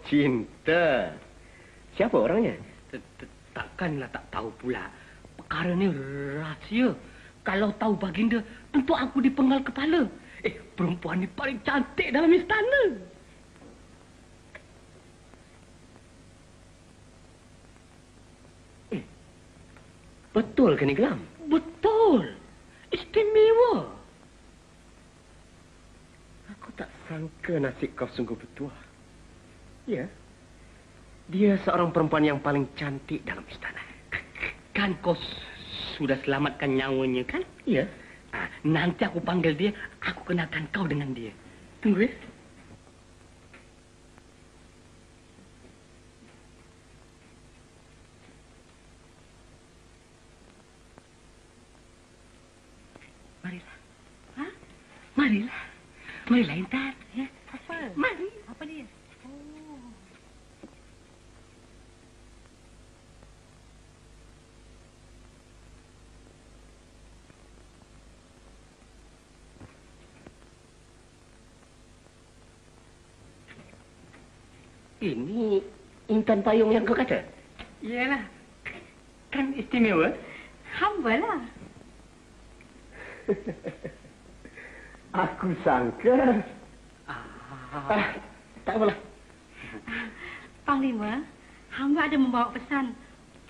Cinta? Siapa orangnya? Takkanlah tak tahu pula. Perkara ni rahsia. Kalau tahu baginda, tentu aku dipenggal kepala. Perempuan ni paling cantik dalam istana. Betul ke ni, Gelam? Betul. Istimewa. Aku tak sangka nasib kau sungguh bertuah. Ya. Dia seorang perempuan yang paling cantik dalam istana. Kan kau sudah selamatkan nyawanya, kan? Ya. Nanti aku panggil dia, aku kenalkan kau dengan dia. Tunggu ya. Marilah. Hah? Marilah. Marilah, Intan. Ya. Apa? Mari. Apa dia? Oh. Ini Intan Payung yang kau kata? Iyalah. Kan istimewa. Hamba lah. Aku sangka. Tak apalah. Panglima, hamba ada membawa pesan.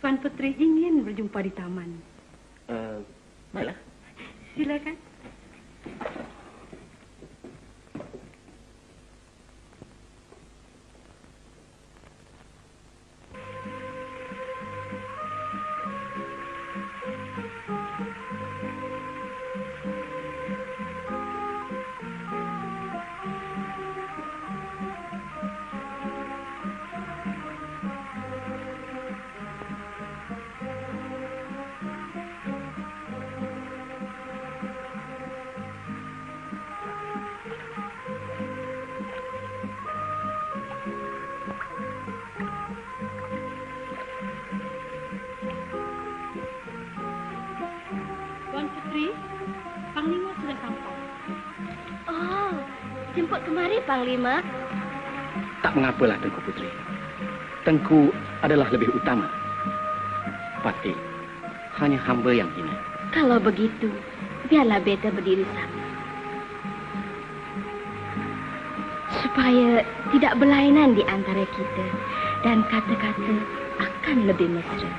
Tuan Puteri ingin berjumpa di taman. Baiklah. Silakan. Tuan Puteri, Panglima sudah sampai. Oh, jemput kemari, Panglima. Tak mengapalah, Tengku Puteri. Tengku adalah lebih utama. Patih, hanya hamba yang hina. Kalau begitu, biarlah beta berdiri sama. Supaya tidak berlainan di antara kita dan kata-kata akan lebih mesra.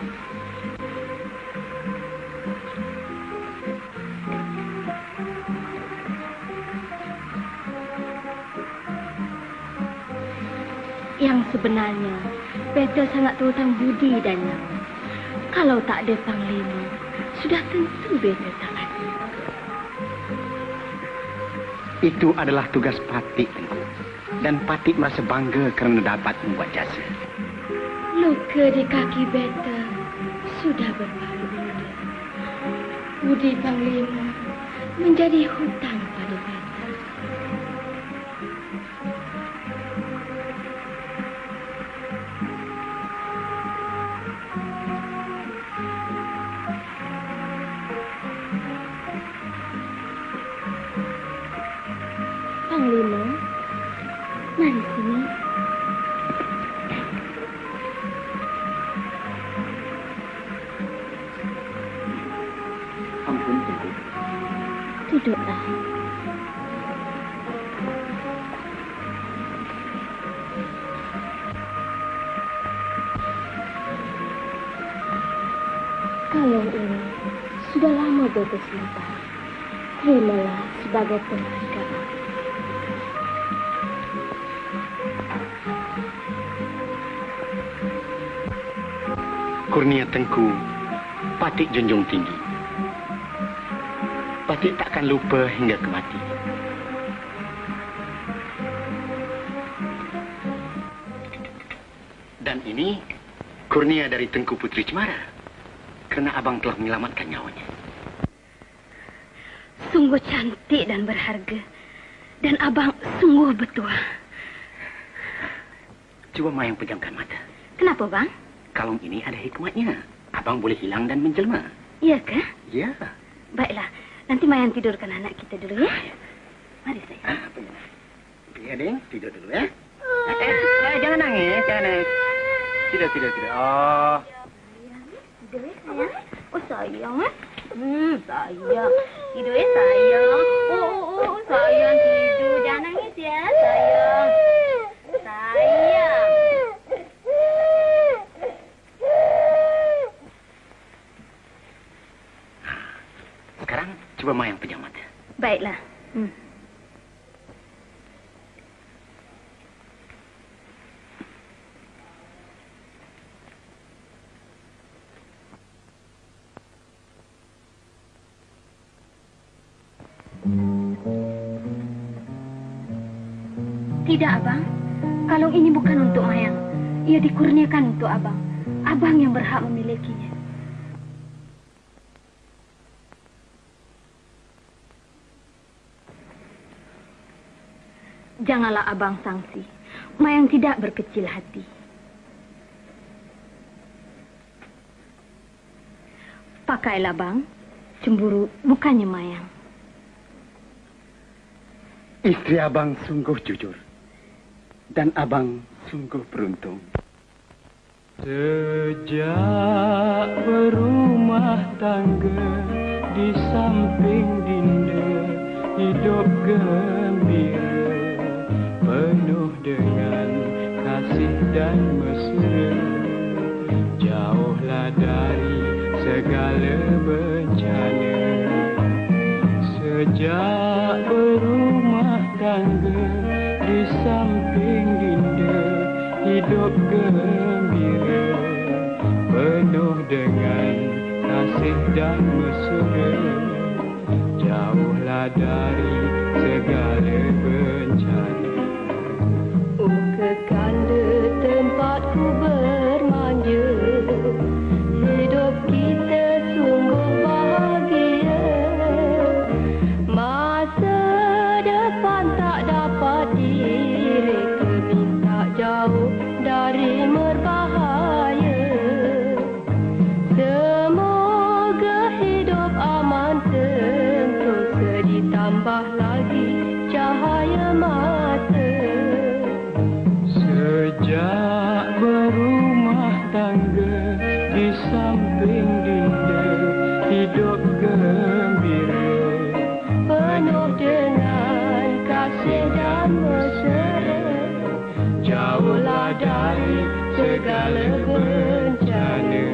Yang sebenarnya, beta sangat terhutang budi dan nyawa. Kalau tak ada Panglima, sudah tentu beta tak ada. Itu adalah tugas Patik, Tengku. Dan Patik merasa bangga kerana dapat membuat jasa. Luka di kaki beta sudah berparu muda. Budi Panglima menjadi hutang pada beta. Panglima, mari sini. Ampun, Tengku. Duduklah. Kalung ini sudah lama beta simpan. Terimalah sebagai penghargaan. Kurnia Tengku, Patik junjung tinggi. Patik takkan lupa hingga kemati. Dan ini kurnia dari Tengku Puteri Cemara. Kerana abang telah menyelamatkan nyawanya. Sungguh cantik dan berharga. Dan abang sungguh bertuah. Cuba Mayang pejamkan mata. Kenapa, bang? Kalung ini ada hikmatnya. Abang boleh hilang dan menjelma. Iya ke? Ya. Baiklah, nanti Mayang tidurkan anak kita dulu ya. Mari saya. Biar dia tidur dulu ya. jangan nangis, jangan nangis. Tidak. Oh. Tidur sayang. Oh sayang sayang. Tidur sayang. Oh sayang tidur. Jangan nangis ya sayang. Sayang. Sekarang coba Mayang pejam mata. Baiklah. Tidak, Abang. Kalung ini bukan untuk Mayang. Ia dikurniakan untuk Abang. Abang yang berhak memilikinya. Janganlah Abang sangsi. Mayang tidak berkecil hati. Pakailah, Bang. Cemburu bukannya Mayang. Istri abang sungguh jujur. Dan abang sungguh beruntung. Sejak berumah tangga di samping dinda, hidup gembira penuh dengan kasih dan mesra. Jauhlah dari segala bencana. Sejak berumah tangga di samping dinda, hidup gembira penuh dengan kasih dan mesra. Jauhlah dari segala bencana. Oh kekanda tempatku bermanja, hidup kita sungguh bahagia. Masa depan tak dapat direka, minta jauh dari berbahaya. Semoga hidup aman sentosa, ditambah lagi cahaya mata. Sejak berumah tangga di samping dinda, hidup gembira penuh dengan kasih dan mesra. Jauhlah dari segala bencana.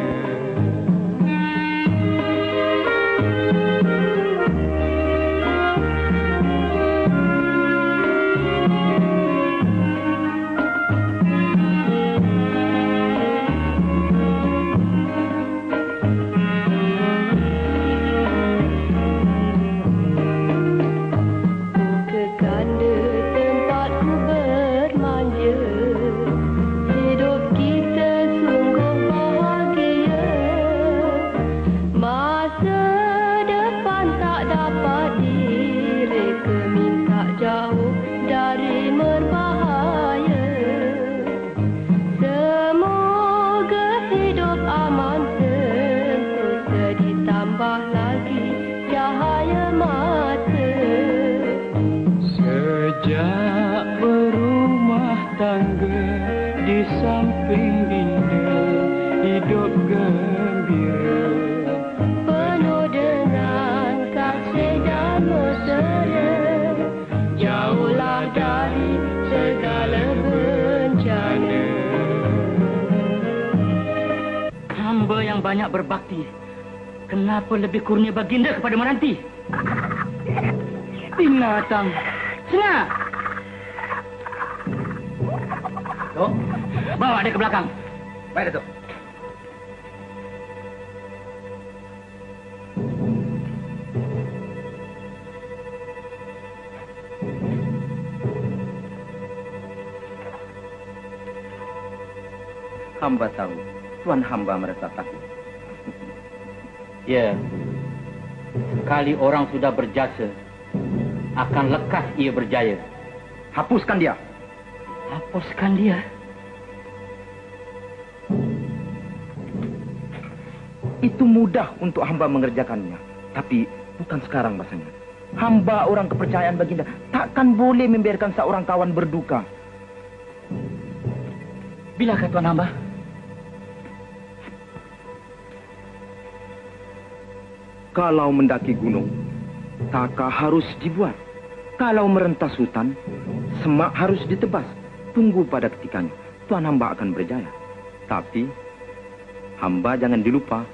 Banyak berbakti. Kenapa lebih kurnia baginda kepada Meranti? Binatang. Senang. Tok, bawa dia ke belakang. Baik, Datuk. Hamba tahu, Tuan hamba merasa takut. Ya, sekali orang sudah berjasa, akan lekas ia berjaya. Hapuskan dia. Hapuskan dia? Itu mudah untuk hamba mengerjakannya. Tapi bukan sekarang masanya. Hamba orang kepercayaan baginda takkan boleh membiarkan seorang kawan berduka. Bilakah Tuan Hamba? Kalau mendaki gunung, taka harus dibuat. Kalau merentas hutan, semak harus ditebas. Tunggu pada ketikanya, Tuan Hamba akan berjaya. Tapi, hamba jangan dilupa.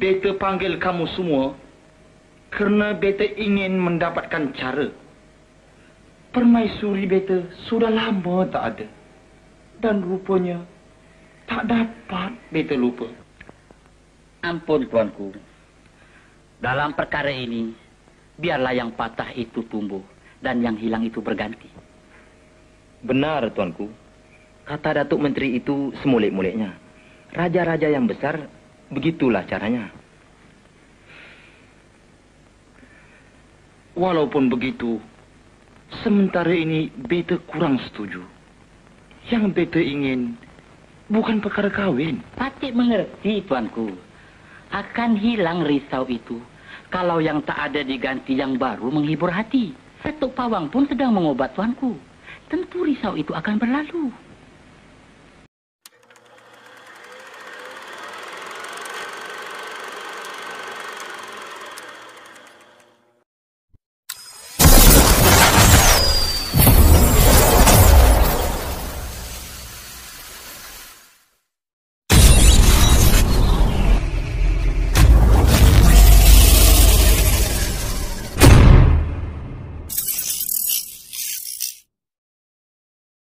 Beta panggil kamu semua kerana beta ingin mendapatkan cara. Permaisuri beta sudah lama tak ada. Dan rupanya tak dapat beta lupa. Ampun tuanku. Dalam perkara ini, biarlah yang patah itu tumbuh dan yang hilang itu berganti. Benar tuanku. Kata Datuk Menteri itu semulik-muliknya. Raja-raja yang besar begitulah caranya. Walaupun begitu, sementara ini beta kurang setuju. Yang beta ingin bukan perkara kahwin. Patut mengerti tuanku. Akan hilang risau itu kalau yang tak ada diganti yang baru menghibur hati. Datuk Pawang pun sedang mengobat tuanku. Tentu risau itu akan berlalu.